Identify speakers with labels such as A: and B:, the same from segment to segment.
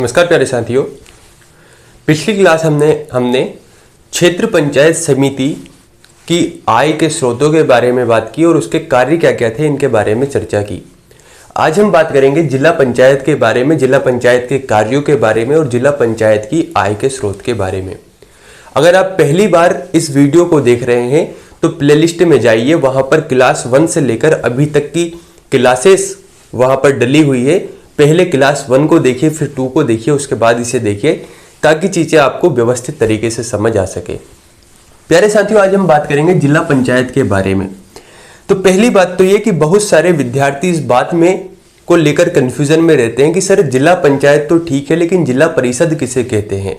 A: नमस्कार प्यारे साथियों, पिछली क्लास हमने क्षेत्र पंचायत समिति की आय के स्रोतों के बारे में बात की और उसके कार्य क्या क्या थे इनके बारे में चर्चा की। आज हम बात करेंगे जिला पंचायत के बारे में, जिला पंचायत के कार्यों के बारे में और जिला पंचायत की आय के स्रोत के बारे में। अगर आप पहली बार इस वीडियो को देख रहे हैं तो प्लेलिस्ट में जाइए, वहां पर क्लास 1 से लेकर अभी तक की क्लासेस वहां पर डली हुई है। पहले क्लास 1 को देखिए, फिर 2 को देखिए, उसके बाद इसे देखिए ताकि चीजें आपको व्यवस्थित तरीके से समझ आ सके। प्यारे साथियों, आज हम बात करेंगे जिला पंचायत के बारे में। तो पहली बात तो ये कि बहुत सारे विद्यार्थी इस बात में को लेकर कंफ्यूजन में रहते हैं कि सर जिला पंचायत तो ठीक है लेकिन जिला परिषद किसे कहते हैं।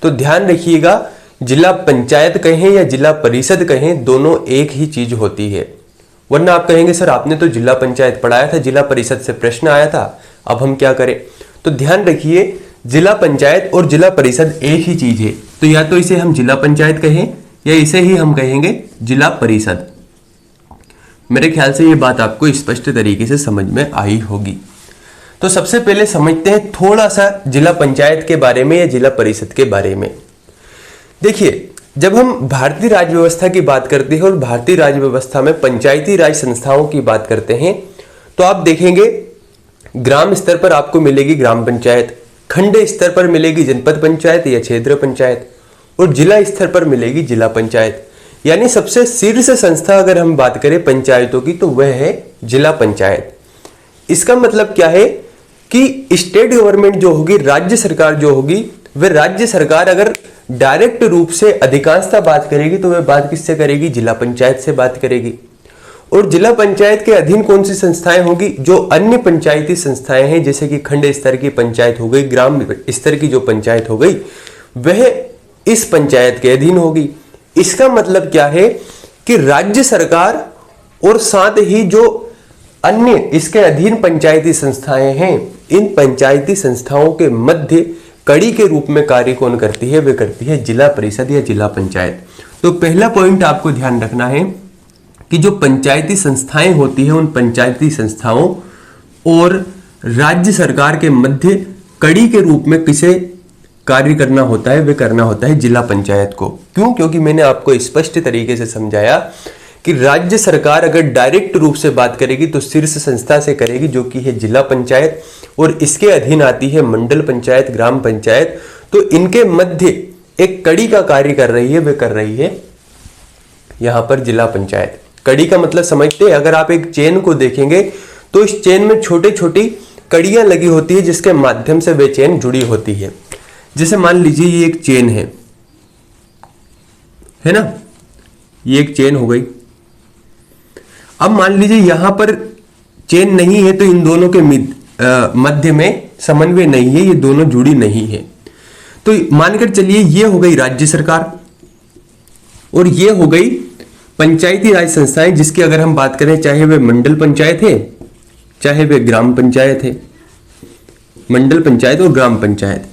A: तो ध्यान रखिएगा, जिला पंचायत कहें या जिला परिषद कहें, दोनों एक ही चीज होती है। वरना आप कहेंगे सर आपने तो जिला पंचायत पढ़ाया था, जिला परिषद से प्रश्न आया था, अब हम क्या करें। तो ध्यान रखिए, जिला पंचायत और जिला परिषद एक ही चीज है। तो या तो इसे हम जिला पंचायत कहें या इसे ही हम कहेंगे जिला परिषद। मेरे ख्याल से ये बात आपको स्पष्ट तरीके से समझ में आई होगी। तो सबसे पहले समझते हैं थोड़ा सा जिला पंचायत के बारे में या जिला परिषद के बारे में। देखिए, जब हम भारतीय राज्य व्यवस्था की बात करते हैं और भारतीय राज्य व्यवस्था में पंचायती राज संस्थाओं की बात करते हैं तो आप देखेंगे ग्राम स्तर पर आपको मिलेगी ग्राम पंचायत, खंड स्तर पर मिलेगी जनपद पंचायत या क्षेत्र पंचायत, और जिला स्तर पर मिलेगी जिला पंचायत। यानी सबसे शीर्ष संस्था अगर हम बात करें पंचायतों की तो वह है जिला पंचायत। इसका मतलब क्या है कि स्टेट गवर्नमेंट जो होगी, राज्य सरकार जो होगी, वह राज्य सरकार अगर डायरेक्ट रूप से अधिकांशता बात करेगी तो वह बात किससे करेगी, जिला पंचायत से बात करेगी। और जिला पंचायत के अधीन कौन सी संस्थाएं होगी, जो अन्य पंचायती संस्थाएं हैं, जैसे कि खंड स्तर की पंचायत हो गई, ग्राम स्तर की जो पंचायत हो गई, वह इस पंचायत के अधीन होगी। इसका मतलब क्या है कि राज्य सरकार और साथ ही जो अन्य इसके अधीन पंचायती संस्थाएं हैं, इन पंचायती संस्थाओं के मध्य कड़ी के रूप में कार्य कौन करती है, वे करती है जिला परिषद या जिला पंचायत। तो पहला पॉइंट आपको ध्यान रखना है कि जो पंचायती संस्थाएं होती हैं, उन पंचायती संस्थाओं और राज्य सरकार के मध्य कड़ी के रूप में किसे कार्य करना होता है, वे करना होता है जिला पंचायत को। क्यों? क्योंकि मैंने आपको स्पष्ट तरीके से समझाया कि राज्य सरकार अगर डायरेक्ट रूप से बात करेगी तो शीर्ष संस्था से करेगी जो कि है जिला पंचायत, और इसके अधीन आती है मंडल पंचायत, ग्राम पंचायत। तो इनके मध्य एक कड़ी का कार्य कर रही है, वे कर रही है यहां पर जिला पंचायत। कड़ी का मतलब समझते हैं, अगर आप एक चेन को देखेंगे तो इस चेन में छोटी छोटी कड़ियां लगी होती है जिसके माध्यम से वे चेन जुड़ी होती है। जैसे मान लीजिए ये एक चेन है ना, ये एक चेन हो गई। अब मान लीजिए यहां पर चेन नहीं है तो इन दोनों के मध्य में समन्वय नहीं है, ये दोनों जुड़ी नहीं है। तो मानकर चलिए ये हो गई राज्य सरकार और ये हो गई पंचायती राज संस्थाएं, जिसकी अगर हम बात करें चाहे वे मंडल पंचायत है चाहे वे ग्राम पंचायत है, मंडल पंचायत और ग्राम पंचायत।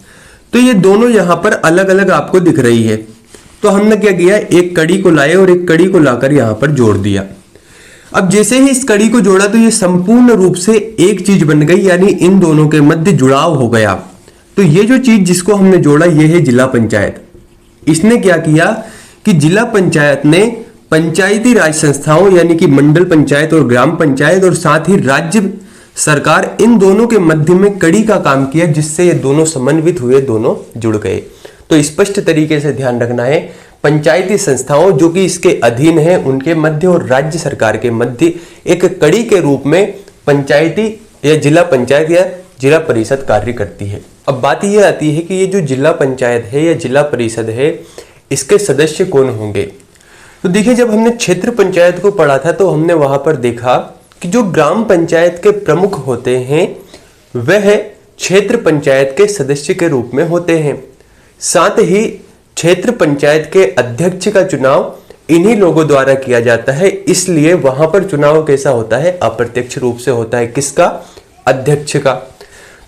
A: तो ये दोनों यहां पर अलग अलग आपको दिख रही है। तो हमने क्या किया, एक कड़ी को लाए और एक कड़ी को लाकर यहां पर जोड़ दिया। अब जैसे ही इस कड़ी को जोड़ा तो ये संपूर्ण रूप से एक चीज बन गई, यानी इन दोनों के मध्य जुड़ाव हो गया। तो ये जो चीज जिसको हमने जोड़ा ये है जिला पंचायत। इसने क्या किया कि जिला पंचायत ने पंचायती राज संस्थाओं यानी कि मंडल पंचायत और ग्राम पंचायत और साथ ही राज्य सरकार, इन दोनों के मध्य में कड़ी का काम किया, जिससे ये दोनों समन्वित हुए, दोनों जुड़ गए। तो स्पष्ट तरीके से ध्यान रखना है, पंचायती संस्थाओं जो कि इसके अधीन है उनके मध्य और राज्य सरकार के मध्य एक कड़ी के रूप में पंचायती या जिला पंचायत या जिला परिषद कार्य करती है। अब बात यह आती है कि ये जो जिला पंचायत है या जिला परिषद है, इसके सदस्य कौन होंगे। तो देखिए, जब हमने क्षेत्र पंचायत को पढ़ा था तो हमने वहां पर देखा कि जो ग्राम पंचायत के प्रमुख होते हैं वह क्षेत्र पंचायत के सदस्य के रूप में होते हैं। साथ ही क्षेत्र पंचायत के अध्यक्ष का चुनाव इन्हीं लोगों द्वारा किया जाता है, इसलिए वहां पर चुनाव कैसा होता है, अप्रत्यक्ष रूप से होता है। किसका? अध्यक्ष का।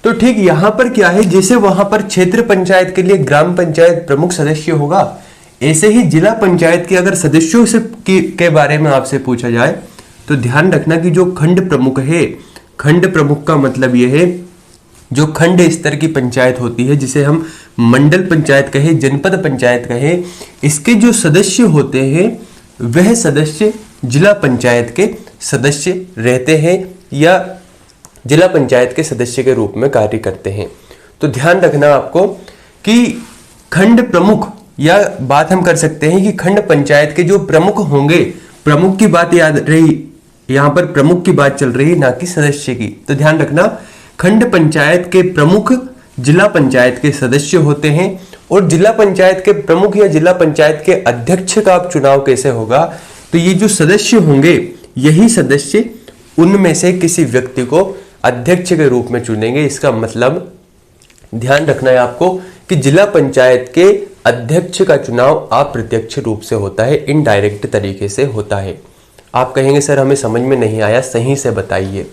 A: तो ठीक यहां पर क्या है, जैसे वहां पर क्षेत्र पंचायत के लिए ग्राम पंचायत प्रमुख सदस्य होगा, ऐसे ही जिला पंचायत के अगर सदस्यों से के बारे में आपसे पूछा जाए तो ध्यान रखना कि जो खंड प्रमुख है, खंड प्रमुख का मतलब यह है जो खंड स्तर की पंचायत होती है, जिसे हम मंडल पंचायत कहे, जनपद पंचायत कहे, इसके जो सदस्य होते हैं वह सदस्य जिला पंचायत के सदस्य रहते हैं या जिला पंचायत के सदस्य के रूप में कार्य करते हैं। तो ध्यान रखना आपको कि खंड प्रमुख, या बात हम कर सकते हैं कि खंड पंचायत के जो प्रमुख होंगे, प्रमुख की बात याद रही, यहां पर प्रमुख की बात चल रही है, ना कि सदस्य की। तो ध्यान रखना, खंड पंचायत के प्रमुख जिला पंचायत के सदस्य होते हैं, और जिला पंचायत के प्रमुख या जिला पंचायत के अध्यक्ष का चुनाव कैसे होगा, तो ये जो सदस्य होंगे यही सदस्य उनमें से किसी व्यक्ति को अध्यक्ष के रूप में चुनेंगे। इसका मतलब ध्यान रखना है आपको कि जिला पंचायत के अध्यक्ष का चुनाव अप्रत्यक्ष रूप से होता है, इनडायरेक्ट तरीके से होता है। आप कहेंगे सर हमें समझ में नहीं आया, सही से बताइए।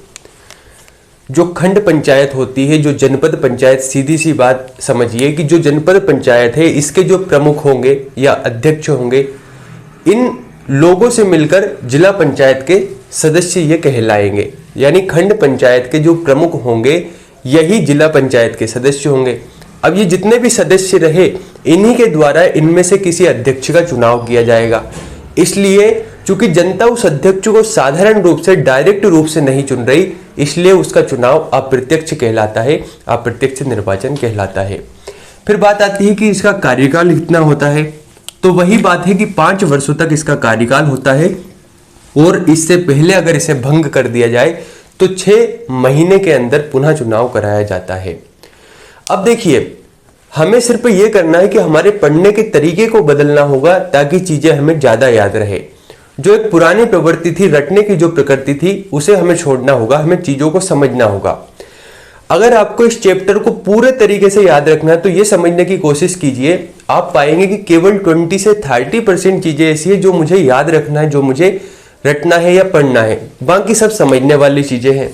A: जो खंड पंचायत होती है, जो जनपद पंचायत, सीधी सी बात समझिए कि जो जनपद पंचायत है इसके जो प्रमुख होंगे या अध्यक्ष होंगे, इन लोगों से मिलकर जिला पंचायत के सदस्य ये कहलाएंगे। यानी खंड पंचायत के जो प्रमुख होंगे यही जिला पंचायत के सदस्य होंगे। अब ये जितने भी सदस्य रहे इन्हीं के द्वारा इनमें से किसी अध्यक्ष का चुनाव किया जाएगा। इसलिए चूंकि जनता उस अध्यक्ष को साधारण रूप से, डायरेक्ट रूप से नहीं चुन रही, इसलिए उसका चुनाव अप्रत्यक्ष कहलाता है, अप्रत्यक्ष निर्वाचन कहलाता है। फिर बात आती है कि इसका कार्यकाल कितना होता है, तो वही बात है कि 5 वर्षों तक इसका कार्यकाल होता है, और इससे पहले अगर इसे भंग कर दिया जाए तो 6 महीने के अंदर पुनः चुनाव कराया जाता है। अब देखिए, हमें सिर्फ ये करना है कि हमारे पढ़ने के तरीके को बदलना होगा ताकि चीजें हमें ज्यादा याद रहे। जो एक पुरानी प्रवृत्ति थी, रटने की जो प्रकृति थी, उसे हमें छोड़ना होगा, हमें चीजों को समझना होगा। अगर आपको इस चैप्टर को पूरे तरीके से याद रखना है तो ये समझने की कोशिश कीजिए, आप पाएंगे कि केवल 20 से 30% चीजें ऐसी है जो मुझे याद रखना है, जो मुझे रटना है या पढ़ना है, बाकी सब समझने वाली चीजें हैं।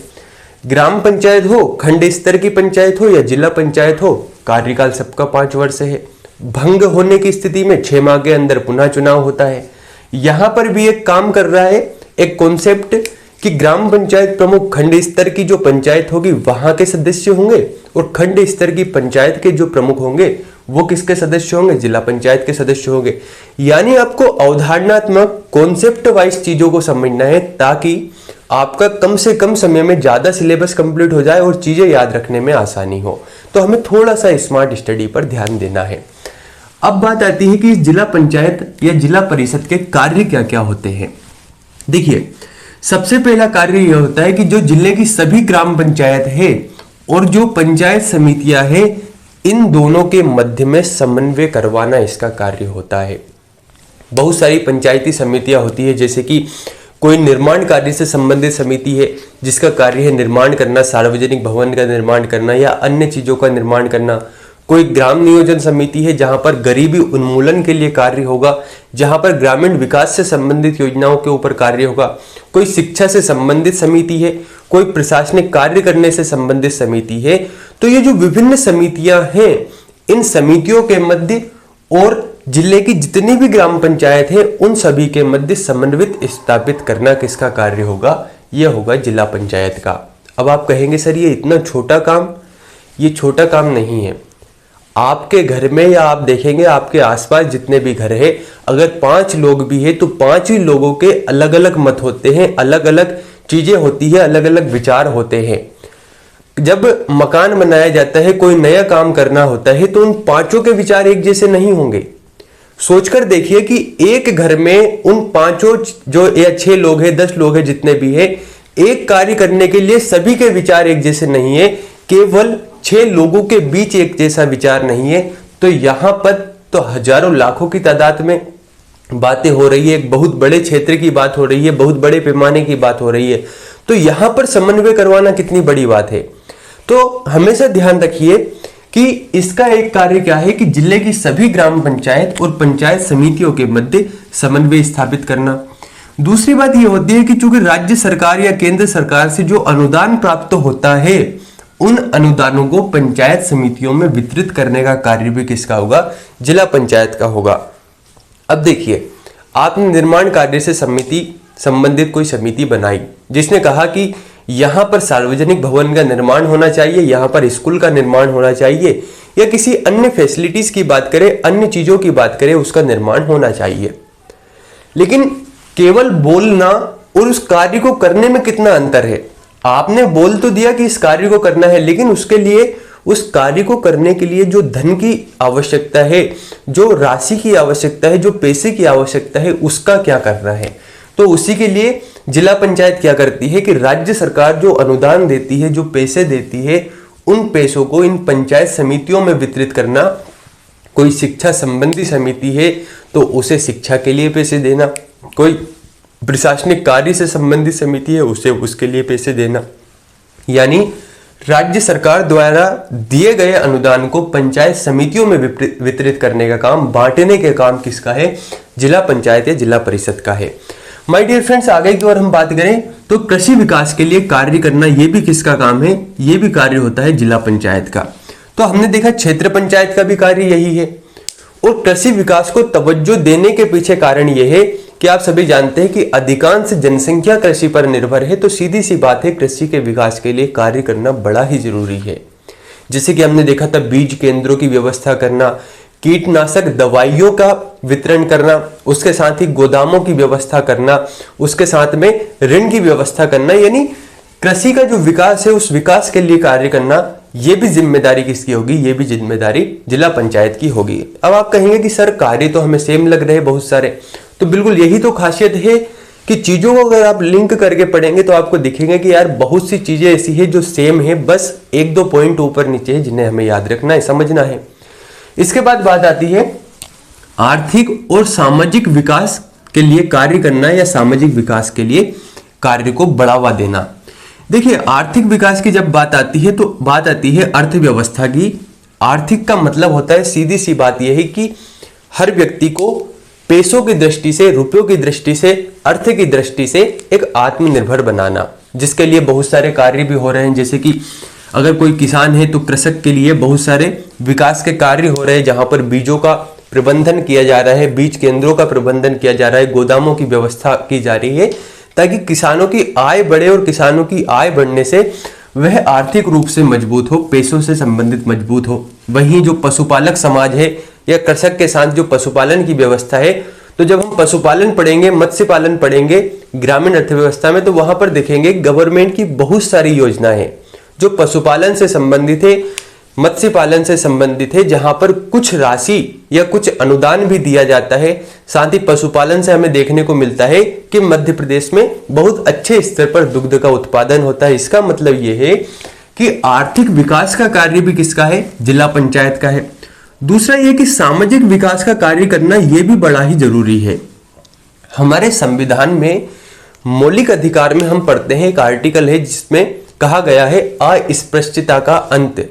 A: ग्राम पंचायत हो, खंड स्तर की पंचायत हो या जिला पंचायत हो, कार्यकाल सबका 5 वर्ष है। भंग होने की स्थिति में 6 माह के अंदर पुनः चुनाव होता है। यहां पर भी एक काम कर रहा है, एक कॉन्सेप्ट, कि ग्राम पंचायत प्रमुख खंड स्तर की जो पंचायत होगी वहां के सदस्य होंगे, और खंड स्तर की पंचायत के जो प्रमुख होंगे वो किसके सदस्य होंगे, जिला पंचायत के सदस्य होंगे। यानी आपको अवधारणात्मक कॉन्सेप्ट वाइज चीजों को समझना है ताकि आपका कम से कम समय में ज्यादा सिलेबस कंप्लीट हो जाए और चीजें याद रखने में आसानी हो। तो हमें थोड़ा सा स्मार्ट स्टडी पर ध्यान देना है। अब बात आती है कि जिला पंचायत या जिला परिषद के कार्य क्या क्या होते हैं। देखिए, सबसे पहला कार्य यह होता है कि जो जिले की सभी ग्राम पंचायत है और जो पंचायत समितियां हैं, इन दोनों के मध्य में समन्वय करवाना इसका कार्य होता है। बहुत सारी पंचायती समितियां होती है, जैसे कि कोई निर्माण कार्य से संबंधित समिति है जिसका कार्य है निर्माण करना, सार्वजनिक भवन का निर्माण करना या अन्य चीजों का निर्माण करना। कोई ग्राम नियोजन समिति है जहां पर गरीबी उन्मूलन के लिए कार्य होगा, जहां पर ग्रामीण विकास से संबंधित योजनाओं के ऊपर कार्य होगा। कोई शिक्षा से संबंधित समिति है, कोई प्रशासनिक कार्य करने से संबंधित समिति है। तो ये जो विभिन्न समितियां हैं, इन समितियों के मध्य और जिले की जितनी भी ग्राम पंचायत है उन सभी के मध्य समन्वित स्थापित करना किसका कार्य होगा, यह होगा जिला पंचायत का। अब आप कहेंगे सर ये इतना छोटा काम, ये छोटा काम नहीं है। आपके घर में या आप देखेंगे आपके आसपास जितने भी घर है, अगर 5 लोग भी है तो 5 ही लोगों के अलग अलग मत होते हैं, अलग अलग चीजें होती है, अलग अलग विचार होते हैं। जब मकान बनाया जाता है, कोई नया काम करना होता है, तो उन 5 के विचार एक जैसे नहीं होंगे। सोचकर देखिए कि एक घर में उन 5 जो या 6 लोग हैं, 10 लोग हैं, जितने भी है, एक कार्य करने के लिए सभी के विचार एक जैसे नहीं है, केवल 6 लोगों के बीच एक जैसा विचार नहीं है। तो यहां पर तो हजारों लाखों की तादाद में बातें हो रही है, एक बहुत बड़े क्षेत्र की बात हो रही है, बहुत बड़े पैमाने की बात हो रही है। तो यहां पर समन्वय करवाना कितनी बड़ी बात है। तो हमेशा ध्यान रखिए कि इसका एक कार्य क्या है कि जिले की सभी ग्राम पंचायत और पंचायत समितियों के मध्य समन्वय स्थापित करना। दूसरी बात यह होती है कि चूंकि राज्य सरकार या केंद्र सरकार से जो अनुदान प्राप्त होता है, उन अनुदानों को पंचायत समितियों में वितरित करने का कार्य भी किसका होगा, जिला पंचायत का होगा। अब देखिए, आपने निर्माण कार्य से संबंधित कोई समिति बनाई जिसने कहा कि यहाँ पर सार्वजनिक भवन का निर्माण होना चाहिए, यहाँ पर स्कूल का निर्माण होना चाहिए, या किसी अन्य फैसिलिटीज की बात करें, अन्य चीजों की बात करें, उसका निर्माण होना चाहिए। लेकिन केवल बोलना और उस कार्य को करने में कितना अंतर है। आपने बोल तो दिया कि इस कार्य को करना है, लेकिन उसके लिए, उस कार्य को करने के लिए जो धन की आवश्यकता है, जो राशि की आवश्यकता है, जो पैसे की आवश्यकता है, उसका क्या करना है। तो उसी के लिए जिला पंचायत क्या करती है कि राज्य सरकार जो अनुदान देती है, जो पैसे देती है, उन पैसों को इन पंचायत समितियों में वितरित करना। कोई शिक्षा संबंधी समिति है तो उसे शिक्षा के लिए पैसे देना, कोई प्रशासनिक कार्य से संबंधित समिति है उसे उसके लिए पैसे देना। यानी राज्य सरकार द्वारा दिए गए अनुदान को पंचायत समितियों में वितरित करने का काम, बांटने के काम किसका है? जिला पंचायत या जिला परिषद का है। माय डियर फ्रेंड्स, आगे की ओर हम बात करें तो कृषि विकास के लिए कार्य करना, यह भी किसका काम है? यह भी कार्य होता है जिला पंचायत का। तो हमने देखा क्षेत्र पंचायत का भी कार्य यही है। और कृषि विकास को तवज्जो देने के पीछे कारण यह है कि आप सभी जानते हैं कि अधिकांश जनसंख्या कृषि पर निर्भर है। तो सीधी सी बात है, कृषि के विकास के लिए कार्य करना बड़ा ही जरूरी है। जैसे कि हमने देखा था, बीज केंद्रों की व्यवस्था करना, कीटनाशक दवाइयों का वितरण करना, उसके साथ ही गोदामों की व्यवस्था करना, उसके साथ में ऋण की व्यवस्था करना, यानी कृषि का जो विकास है उस विकास के लिए कार्य करना, ये भी जिम्मेदारी किसकी होगी? ये भी जिम्मेदारी जिला पंचायत की होगी। अब आप कहेंगे कि सर कार्य तो हमें सेम लग रहे हैं बहुत सारे, तो बिल्कुल यही तो खासियत है कि चीजों को अगर आप लिंक करके पढ़ेंगे तो आपको दिखेंगे कि यार बहुत सी चीजें ऐसी है जो सेम है, बस एक दो पॉइंट ऊपर नीचे है जिन्हें हमें याद रखना है, समझना है। इसके बाद बात आती है आर्थिक और सामाजिक विकास के लिए कार्य करना या सामाजिक विकास के लिए कार्य को बढ़ावा देना। देखिए, आर्थिक विकास की जब बात आती है तो बात आती है अर्थव्यवस्था की। आर्थिक का मतलब होता है, सीधी सी बात यह है कि हर व्यक्ति को पैसों की दृष्टि से, रुपयों की दृष्टि से, अर्थ की दृष्टि से एक आत्मनिर्भर बनाना, जिसके लिए बहुत सारे कार्य भी हो रहे हैं। जैसे कि अगर कोई किसान है तो कृषक के लिए बहुत सारे विकास के कार्य हो रहे हैं, जहां पर बीजों का प्रबंधन किया जा रहा है, बीज केंद्रों का प्रबंधन किया जा रहा है, गोदामों की व्यवस्था की जा रही है, ताकि किसानों की आय बढ़े और किसानों की आय बढ़ने से वह आर्थिक रूप से मजबूत हो, पैसों से संबंधित मजबूत हो। वहीं जो पशुपालक समाज है या कृषक के साथ जो पशुपालन की व्यवस्था है, तो जब हम पशुपालन पढ़ेंगे, मत्स्य पालन पढ़ेंगे ग्रामीण अर्थव्यवस्था में, तो वहां पर देखेंगे गवर्नमेंट की बहुत सारी योजनाएं जो पशुपालन से संबंधित है, मत्स्य पालन से संबंधित है, जहां पर कुछ राशि या कुछ अनुदान भी दिया जाता है। साथ ही पशुपालन से हमें देखने को मिलता है कि मध्य प्रदेश में बहुत अच्छे स्तर पर दुग्ध का उत्पादन होता है। इसका मतलब यह है कि आर्थिक विकास का कार्य भी किसका है? जिला पंचायत का है। दूसरा यह कि सामाजिक विकास का कार्य करना यह भी बड़ा ही जरूरी है। हमारे संविधान में मौलिक अधिकार में हम पढ़ते हैं, एक आर्टिकल है जिसमें कहा गया है अस्पृश्यता का अंत।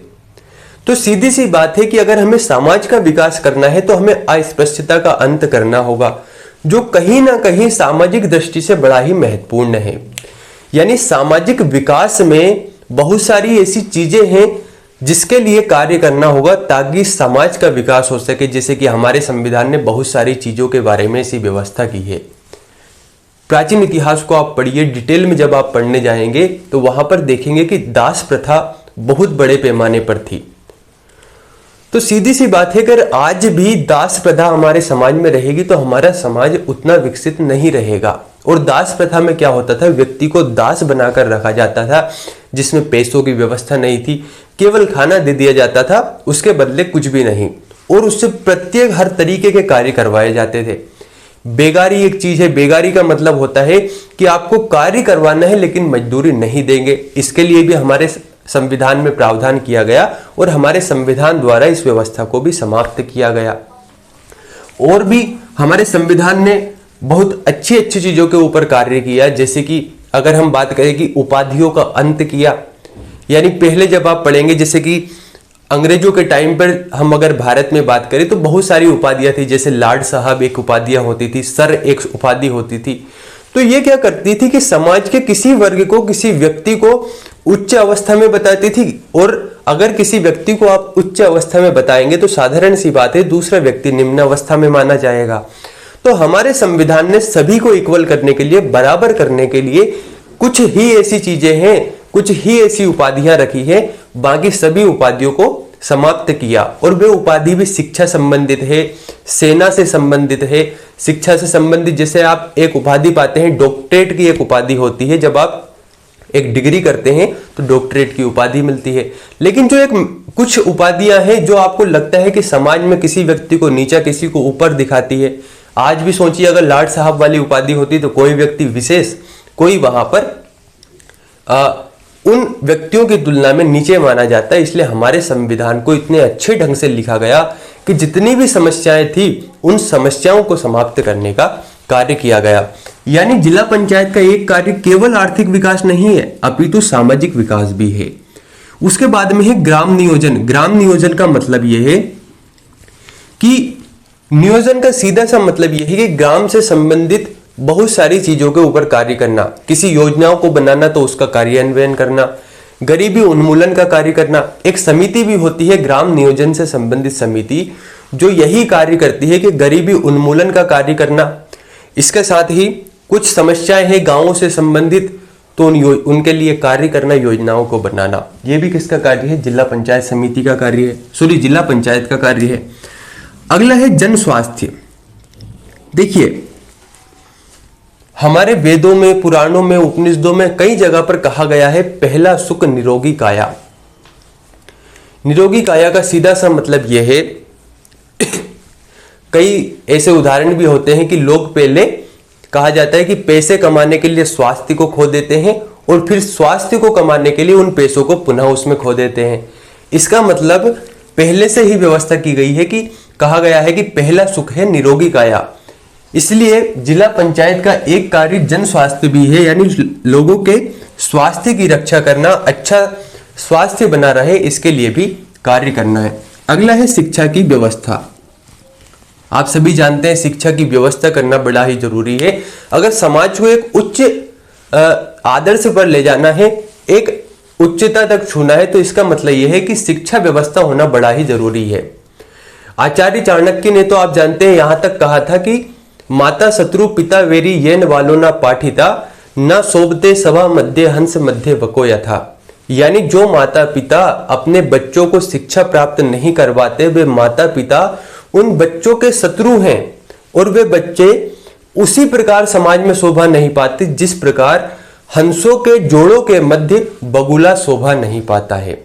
A: तो सीधी सी बात है कि अगर हमें समाज का विकास करना है तो हमें अस्पृश्यता का अंत करना होगा, जो कहीं ना कहीं सामाजिक दृष्टि से बड़ा ही महत्वपूर्ण है। यानी सामाजिक विकास में बहुत सारी ऐसी चीजें हैं जिसके लिए कार्य करना होगा ताकि समाज का विकास हो सके। जैसे कि हमारे संविधान ने बहुत सारी चीजों के बारे में ऐसी व्यवस्था की है। प्राचीन इतिहास को आप पढ़िए, डिटेल में जब आप पढ़ने जाएंगे तो वहां पर देखेंगे कि दास प्रथा बहुत बड़े पैमाने पर थी। तो सीधी सी बात है, अगर आज भी दास प्रथा हमारे समाज में रहेगी तो हमारा समाज उतना विकसित नहीं रहेगा। और दास प्रथा में क्या होता था? व्यक्ति को दास बनाकर रखा जाता था, जिसमें पैसों की व्यवस्था नहीं थी, केवल खाना दे दिया जाता था, उसके बदले कुछ भी नहीं, और उससे प्रत्येक हर तरीके के कार्य करवाए जाते थे। बेगारी एक चीज है। बेगारी का मतलब होता है कि आपको कार्य करवाना है लेकिन मजदूरी नहीं देंगे। इसके लिए भी हमारे संविधान में प्रावधान किया गया और हमारे संविधान द्वारा इस व्यवस्था को भी समाप्त किया गया। और भी हमारे संविधान ने बहुत अच्छी अच्छी चीजों के ऊपर कार्य किया। जैसे कि अगर हम बात करें कि उपाधियों का अंत किया, यानी पहले जब आप पढ़ेंगे, जैसे कि अंग्रेजों के टाइम पर हम अगर भारत में बात करें तो बहुत सारी उपाधियां थी। जैसे लार्ड साहब एक उपाधियां होती थी, सर एक उपाधि होती थी। तो ये क्या करती थी कि समाज के किसी वर्ग को, किसी व्यक्ति को उच्च अवस्था में बताती थी। और अगर किसी व्यक्ति को आप उच्च अवस्था में बताएंगे तो साधारण सी बात है दूसरा व्यक्ति निम्न अवस्था में माना जाएगा। तो हमारे संविधान ने सभी को इक्वल करने के लिए, बराबर करने के लिए कुछ ही ऐसी चीजें हैं, कुछ ही ऐसी उपाधियां रखी हैं, बाकी सभी उपाधियों को समाप्त किया। और वे उपाधि भी शिक्षा संबंधित है, सेना से संबंधित है। शिक्षा से संबंधित जैसे आप एक उपाधि पाते हैं, डॉक्टरेट की एक उपाधि होती है, जब आप एक डिग्री करते हैं तो डॉक्टरेट की उपाधि मिलती है। लेकिन जो एक कुछ उपाधियां हैं जो आपको लगता है कि समाज में किसी व्यक्ति को नीचा, किसी को ऊपर दिखाती है। आज भी सोचिए, अगर लाड साहब वाली उपाधि होती तो कोई व्यक्ति विशेष, कोई वहां पर उन व्यक्तियों की तुलना में नीचे माना जाता है। इसलिए हमारे संविधान को इतने अच्छे ढंग से लिखा गया कि जितनी भी समस्याएं थी उन समस्याओं को समाप्त करने का कार्य किया गया। यानी जिला पंचायत का एक कार्य केवल आर्थिक विकास नहीं है, अपितु सामाजिक विकास भी है। उसके बाद में है ग्राम नियोजन। ग्राम नियोजन का मतलब यह है कि नियोजन का सीधा सा मतलब यह है कि ग्राम से संबंधित बहुत सारी चीजों के ऊपर कार्य करना, किसी योजनाओं को बनाना तो उसका कार्यान्वयन करना, गरीबी उन्मूलन का कार्य करना। एक समिति भी होती है ग्राम नियोजन से संबंधित समिति, जो यही कार्य करती है कि गरीबी उन्मूलन का कार्य करना। इसके साथ ही कुछ समस्याएं हैं गांवों से संबंधित, तो उनके लिए कार्य करना, योजनाओं को बनाना। यह भी किसका कार्य है? जिला पंचायत समिति का कार्य है, सॉरी जिला पंचायत का कार्य है। अगला है जन स्वास्थ्य। देखिए, हमारे वेदों में, पुराणों में, उपनिषदों में कई जगह पर कहा गया है पहला सुख निरोगी काया। निरोगी काया का सीधा सा मतलब यह है, कई ऐसे उदाहरण भी होते हैं कि लोग पहले, कहा जाता है कि पैसे कमाने के लिए स्वास्थ्य को खो देते हैं और फिर स्वास्थ्य को कमाने के लिए उन पैसों को पुनः उसमें खो देते हैं। इसका मतलब पहले से ही व्यवस्था की गई है कि कहा गया है कि पहला सुख है निरोगी काया। इसलिए जिला पंचायत का एक कार्य जन स्वास्थ्य भी है, यानी लोगों के स्वास्थ्य की रक्षा करना, अच्छा स्वास्थ्य बना रहे इसके लिए भी कार्य करना है। अगला है शिक्षा की व्यवस्था। आप सभी जानते हैं शिक्षा की व्यवस्था करना बड़ा ही जरूरी है। अगर समाज को एक उच्च आदर्श पर ले जाना है, एक उच्चता तक छूना है, तो इसका मतलब यह है कि शिक्षा व्यवस्था होना बड़ा ही जरूरी है। आचार्य चाणक्य ने तो आप जानते हैं यहां तक कहा था कि माता शत्रु पिता वेरी येन वालो ना पाठिता न शोभते सभा मध्य हंस मध्य बको यथा। यानी जो माता पिता अपने बच्चों को शिक्षा प्राप्त नहीं करवाते, वे माता पिता उन बच्चों के शत्रु हैं और वे बच्चे उसी प्रकार समाज में शोभा नहीं पाते जिस प्रकार हंसों के जोड़ों के मध्य बगुला शोभा नहीं पाता है।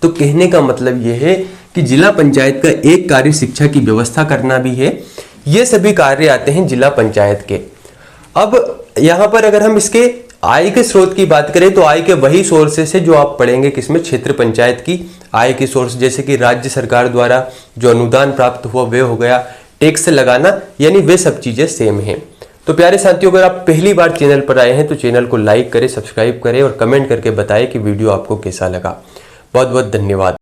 A: तो कहने का मतलब यह है कि जिला पंचायत का एक कार्य शिक्षा की व्यवस्था करना भी है। ये सभी कार्य आते हैं जिला पंचायत के। अब यहां पर अगर हम इसके आय के स्रोत की बात करें तो आय के वही सोर्सेस है जो आप पढ़ेंगे किसमें, क्षेत्र पंचायत की आय के सोर्स, जैसे कि राज्य सरकार द्वारा जो अनुदान प्राप्त हुआ वे हो गया, टैक्स लगाना, यानी वे सब चीजें सेम हैं। तो प्यारे साथियों, अगर आप पहली बार चैनल पर आए हैं तो चैनल को लाइक करें, सब्सक्राइब करें और कमेंट करके बताएं कि वीडियो आपको कैसा लगा। बहुत बहुत धन्यवाद।